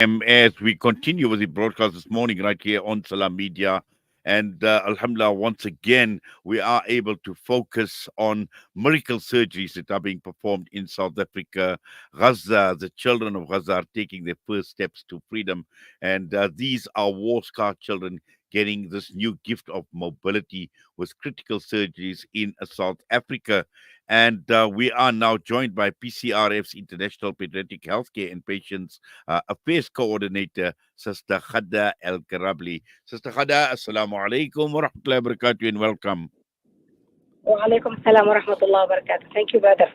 As we continue with the broadcast this morning right here on Salam Media. And Alhamdulillah, once again, we are able to focus on miracle surgeries that are being performed in South Africa. Gaza, the children of Gaza are taking their first steps to freedom. And these are war scarred children getting this new gift of mobility with critical surgeries in South Africa. And we are now joined by PCRF's International Pediatric Healthcare and Patients Affairs Coordinator, Sister Ghada Elghsrably. Sister Ghada, Assalamu alaikum wa rahmatullahi wa barakatuh, and welcome. Wa alaikum salam wa rahmatullahi wa barakatuh. Thank you, brother.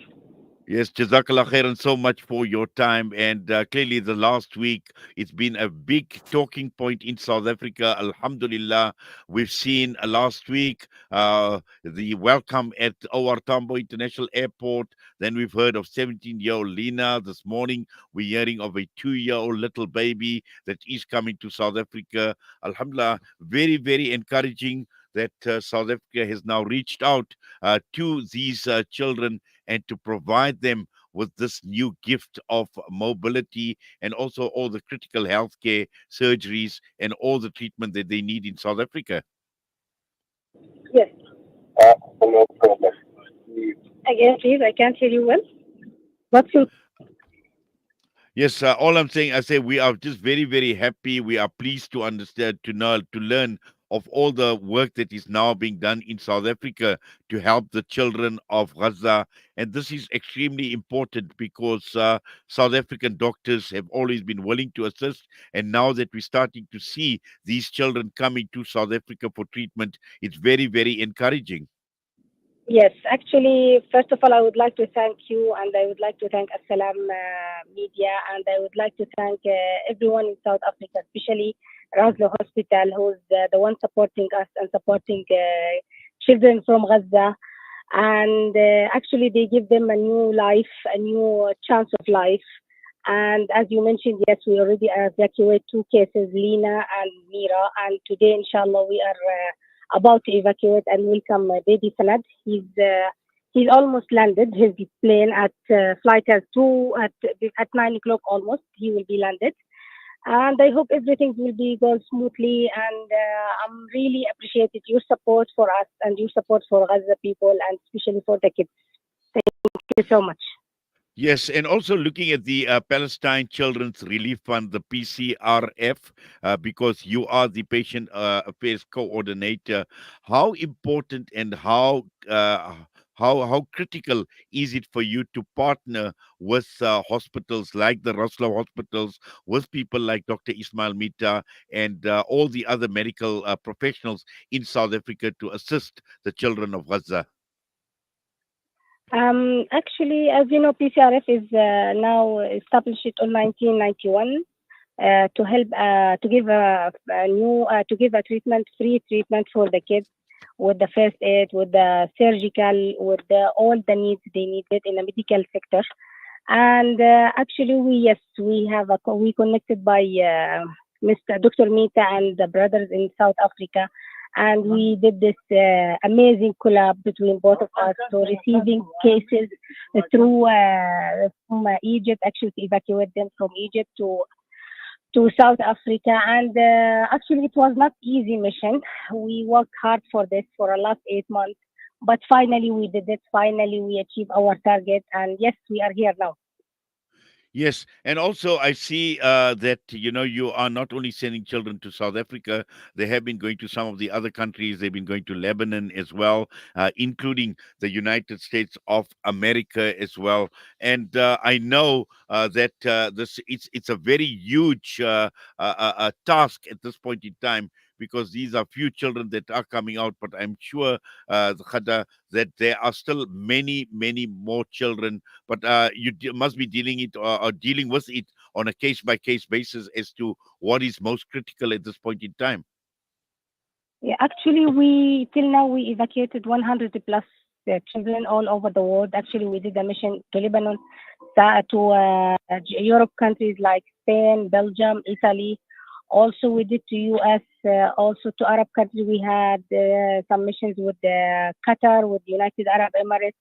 Yes, Jazakallah khairan so much for your time. And clearly, the last week, it's been a big talking point in South Africa. Alhamdulillah, we've seen last week the welcome at OR Tambo International Airport. Then we've heard of 17-year-old Lena. This morning, we're hearing of a 2-year-old little baby that is coming to South Africa. Alhamdulillah, very, very encouraging that South Africa has now reached out to these children and to provide them with this new gift of mobility and also all the critical healthcare surgeries and all the treatment that they need in South Africa. Yes. No problem. Again, please, I can't hear you well. What's your Yes, all I'm saying, I say we are just very, very happy. We are pleased to understand, to know, to learn of all the work that is now being done in South Africa to help the children of Gaza. And this is extremely important because South African doctors have always been willing to assist. And now that we're starting to see these children coming to South Africa for treatment, it's very, very encouraging. Yes, actually, first of all, I would like to thank you and I would like to thank Salam Media and I would like to thank everyone in South Africa, especially Raslo Hospital, who's the one supporting us and supporting children from Gaza. And actually, they give them a new life, a new chance of life. And as you mentioned, yes, we already evacuated two cases, Lena and Mira. And today, inshallah, we are about to evacuate and welcome baby Sanad. He's almost landed his plane at flight at 9 o'clock almost. He will be landed, and I hope everything will be going smoothly. And I'm really appreciated your support for us and your support for Gaza people and especially for the kids. Thank you so much. Yes, and also looking at the Palestine Children's Relief Fund, the PCRF, because you are the patient affairs coordinator. How important and how critical is it for you to partner with hospitals like the Roslau hospitals, with people like Dr. Ismail Mita and all the other medical professionals in South Africa to assist the children of Gaza? Actually, as you know, PCRF is now established in 1991 to help to give a new to give a free treatment for the kids with the first aid, with the surgical, with all the needs they needed in the medical sector. And actually, we connected by Mr. Dr. Mita and the brothers in South Africa, and we did this amazing collab between both of us. So receiving cases through from Egypt, actually to evacuate them from Egypt to South Africa. And actually, it was not easy mission. We worked hard for this for the last 8 months, but finally we did it. Finally, we achieved our target, and yes, we are here now. Yes, and also I see that you are not only sending children to South Africa; they have been going to some of the other countries. They've been going to Lebanon as well, including the United States of America as well. And I know that this it's a very huge task at this point in time because these are few children that are coming out. But I'm sure, Ghada, that there are still many, many more children, but must be or dealing with it on a case by case basis as to what is most critical at this point in time. Yeah, actually, we till now we evacuated 100 plus children all over the world. Actually, we did a mission to Lebanon, to Europe countries like Spain, Belgium, Italy. Also, we did to U.S., Also to Arab countries, we had some missions with Qatar, with United Arab Emirates.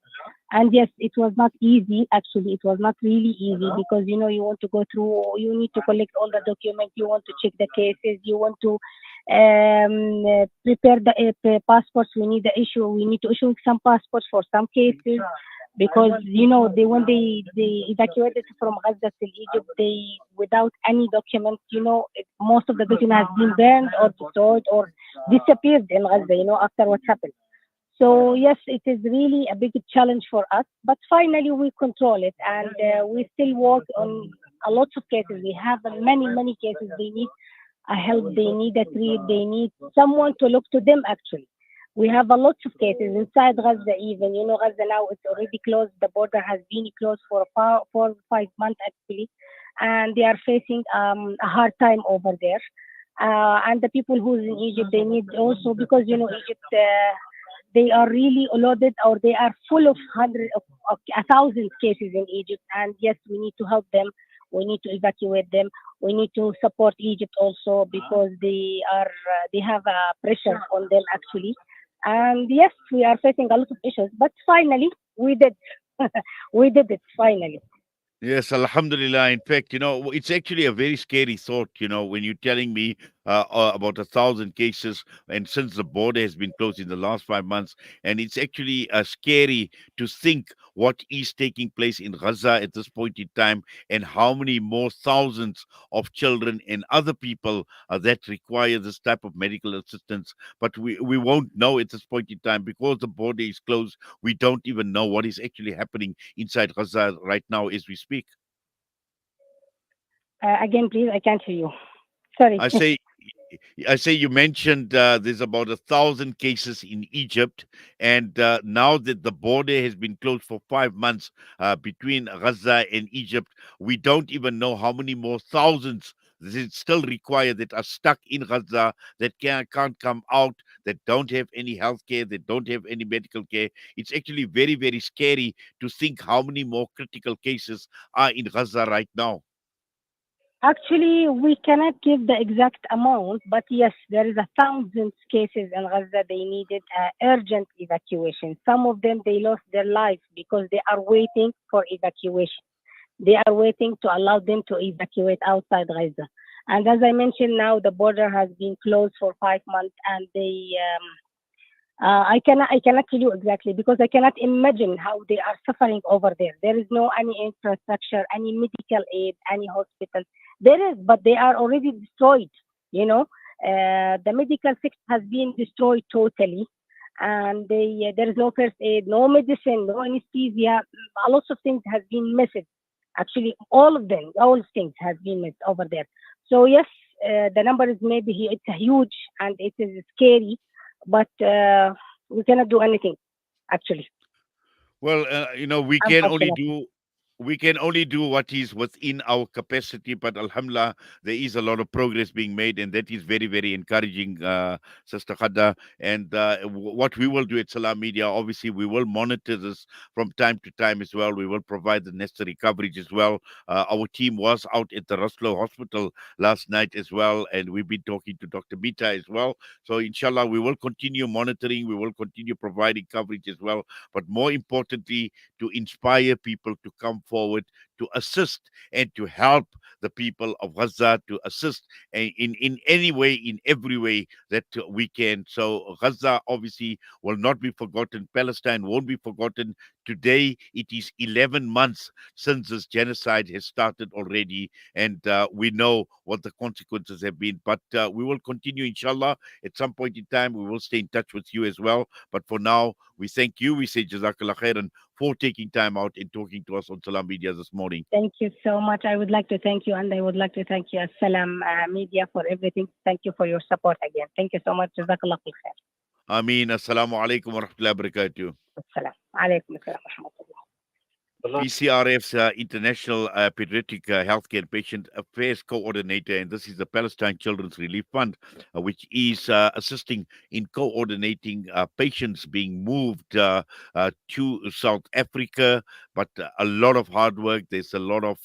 And yes, it was not easy. Actually, it was not really easy because you want to go through, you need to collect all the documents, you want to check the cases, you want to prepare the passports. We need to issue some passports for some cases because they when they evacuated from Gaza to Egypt, they without any documents. Most of the documents has been burned or destroyed or disappeared in Gaza. After what happened. So yes, it is really a big challenge for us, but finally we control it, and we still work on a lot of cases. We have many cases. They need a help. They need a treat. They need someone to look to them. Actually, we have a lot of cases inside Gaza. Even Gaza now it's already closed. The border has been closed for 4 5 months actually, and they are facing a hard time over there. And the people who's in Egypt, they need also because Egypt. They are really loaded or they are full of hundred of a thousand cases in Egypt. And yes, we need to help them. We need to evacuate them. We need to support Egypt also because they have pressure on them actually. And yes, we are facing a lot of issues, but finally we did. We did it finally. Yes, Alhamdulillah. In fact, it's actually a very scary thought, when you're telling me about 1,000 cases, and since the border has been closed in the last 5 months, and it's actually scary to think what is taking place in Gaza at this point in time, and how many more thousands of children and other people that require this type of medical assistance. But we won't know at this point in time because the border is closed. We don't even know what is actually happening inside Gaza right now as we speak. Again, please, I can't hear you. Sorry. I say, I say you mentioned there's about 1,000 cases in Egypt, and now that the border has been closed for 5 months between Gaza and Egypt, we don't even know how many more thousands that still require that are stuck in Gaza that can't come out, that don't have any health care, that don't have any medical care. It's actually very scary to think how many more critical cases are in Gaza right now. Actually, we cannot give the exact amount, but yes, there is a thousands cases in Gaza. They needed urgent evacuation. Some of them they lost their lives because they are waiting for evacuation. They are waiting to allow them to evacuate outside Gaza. And as I mentioned, now the border has been closed for 5 months, and I cannot tell you exactly because I cannot imagine how they are suffering over there. There is no any infrastructure, any medical aid, any hospital. There is, but they are already destroyed. The medical sector has been destroyed totally, and there is no first aid, no medicine, no anesthesia. A lot of things has been missed. Actually, all things has been missed over there. So yes, the number is maybe it's a huge and it is scary, but we cannot do anything actually, Well, unfortunately. we can only do what is within our capacity. But Alhamdulillah, there is a lot of progress being made, and that is very encouraging, Sister Khadda. And what we will do at Salam Media, obviously, we will monitor this from time to time as well. We will provide the necessary coverage as well. Our team was out at the Roscoe Hospital last night as well, and we've been talking to Dr. Mita as well. So, inshallah, we will continue monitoring. We will continue providing coverage as well, but more importantly, to inspire people to come forward to assist and to help the people of Gaza, to assist in any way, in every way that we can. So Gaza obviously will not be forgotten. Palestine won't be forgotten. Today, it is 11 months since this genocide has started already, and we know what the consequences have been. But we will continue, inshallah. At some point in time, we will stay in touch with you as well. But for now, we thank you. We say Jazakallah khairan for taking time out and talking to us on Salam Media this morning. Thank you so much. I would like to thank you, and I would like to thank you, Salam Media, for everything. Thank you for your support again. Thank you so much. Jazakallah khair. Ameen. Assalamu alaikum wa rahmatullahi wa barakatuh. Assalam. Alaikum assalam wa rahmatullah. PCRF's International Pediatric Healthcare and Patient Affairs Coordinator, and this is the Palestine Children's Relief Fund, which is assisting in coordinating patients being moved to South Africa. But a lot of hard work. There's a lot of,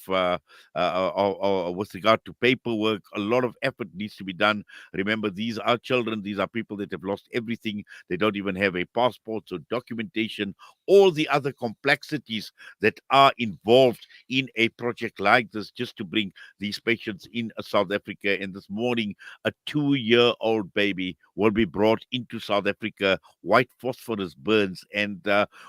with regard to paperwork, a lot of effort needs to be done. Remember, these are children. These are people that have lost everything. They don't even have a passport, so documentation, all the other complexities that are involved in a project like this just to bring these patients in South Africa. And this morning, a 2-year-old baby will be brought into South Africa, white phosphorus burns. And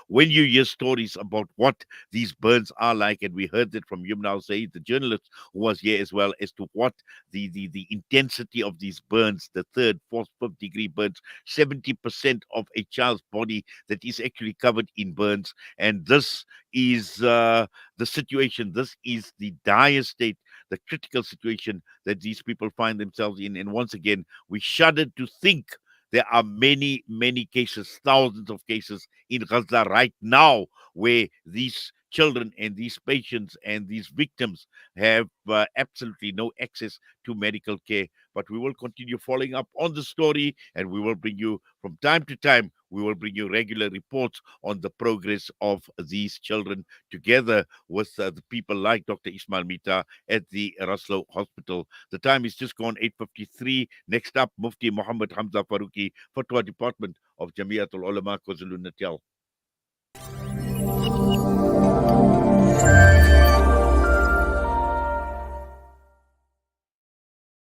when you hear stories about what these burns are like, and we heard that from Yumna Al Said, the journalist who was here as well, as to what the intensity of these burns, the third, fourth, fifth degree burns, 70% of a child's body that is actually covered in burns. And this is the situation. This is the dire state, the critical situation that these people find themselves in. And once again, we shudder to think there are many, many cases, thousands of cases in Gaza right now where these children and these patients and these victims have absolutely no access to medical care. But we will continue following up on the story, and we will bring you from time to time, we will bring you regular reports on the progress of these children together with the people like Dr. Ismail Mita at the Raslo Hospital. The time is just gone 8:53. Next up, Mufti Muhammad Hamza Faruqi, Fatwa Department of Jamiatul Ulama KwaZulu-Natal.